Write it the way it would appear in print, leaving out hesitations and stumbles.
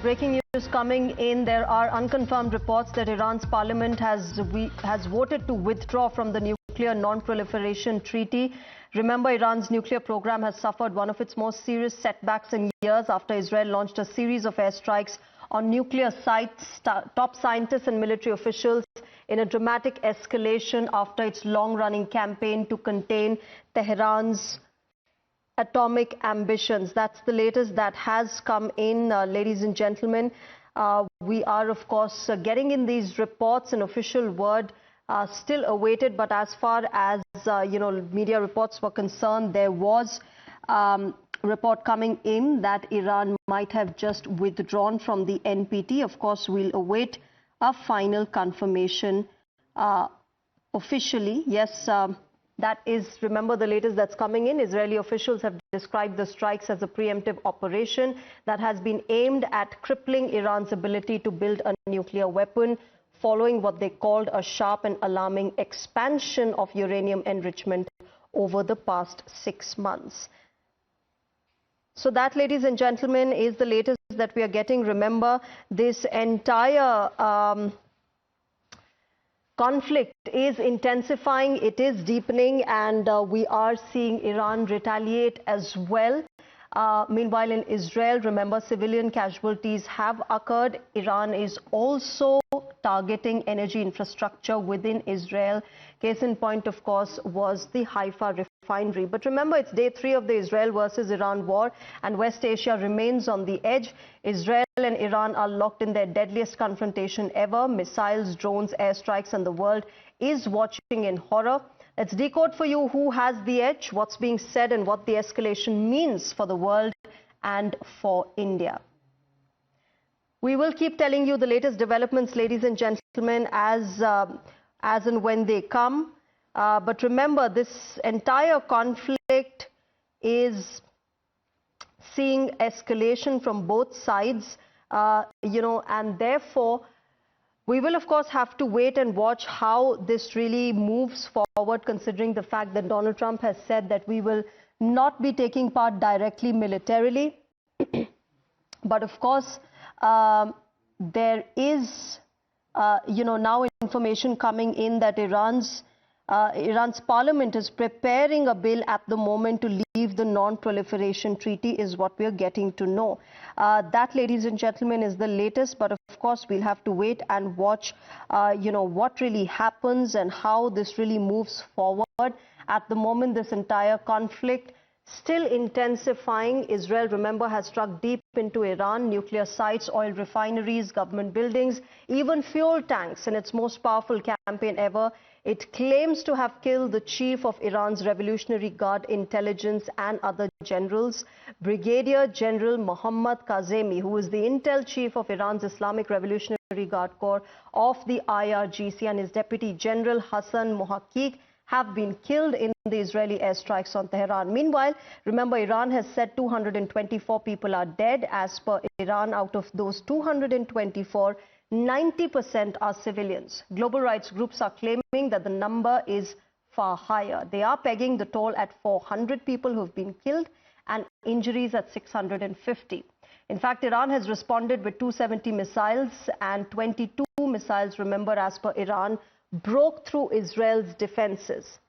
Breaking news coming in. There are unconfirmed reports that Iran's parliament has voted to withdraw from the Nuclear Non-Proliferation Treaty. Remember, Iran's nuclear program has suffered one of its most serious setbacks in years after Israel launched a series of airstrikes on nuclear sites, top scientists and military officials in a dramatic escalation after its long-running campaign to contain Tehran's atomic ambitions. That's the latest that has come in, ladies and gentlemen. We are, of course, getting in these reports. An official word still awaited, but as far as media reports were concerned, there was report coming in that Iran might have just withdrawn from the NPT. Of course, we'll await a final confirmation officially. Yes, that is, remember, the latest that's coming in. Israeli officials have described the strikes as a preemptive operation that has been aimed at crippling Iran's ability to build a nuclear weapon, following what they called a sharp and alarming expansion of uranium enrichment over the past 6 months. So that, ladies and gentlemen, is the latest that we are getting. Remember, this entire conflict is intensifying, it is deepening, and we are seeing Iran retaliate as well. Meanwhile, in Israel, remember, civilian casualties have occurred. Iran is also targeting energy infrastructure within Israel. Case in point, of course, was the Haifa refinery. But remember, it's day 3 of the Israel versus Iran war, and West Asia remains on the edge. Israel and Iran are locked in their deadliest confrontation ever. Missiles, drones, airstrikes, and the world is watching in horror. Let's decode for you who has the edge, what's being said, and what the escalation means for the world and for India. We will keep telling you the latest developments, ladies and gentlemen, as and when they come. But remember, this entire conflict is seeing escalation from both sides, and therefore, we will, of course, have to wait and watch how this really moves forward, considering the fact that Donald Trump has said that we will not be taking part directly militarily. But, of course, there is, now information coming in that Iran's parliament is preparing a bill at the moment to leave the Non-Proliferation Treaty, is what we are getting to know. That, ladies and gentlemen, is the latest. But of course, we'll have to wait and watch, what really happens and how this really moves forward. At the moment, this entire conflict still intensifying. Israel, remember, has struck deep into Iran, nuclear sites, oil refineries, government buildings, even fuel tanks in its most powerful campaign ever. It claims to have killed the chief of Iran's Revolutionary Guard intelligence and other generals, Brigadier General Mohammad Kazemi, who is the intel chief of Iran's Islamic Revolutionary Guard Corps of the IRGC, and his deputy General Hassan Mohaqiq have been killed in the Israeli airstrikes on Tehran. Meanwhile, remember, Iran has said 224 people are dead. As per Iran, out of those 224, 90% are civilians. Global rights groups are claiming that the number is far higher. They are pegging the toll at 400 people who have been killed and injuries at 650. In fact, Iran has responded with 270 missiles, and 22 missiles, remember, as per Iran, broke through Israel's defenses.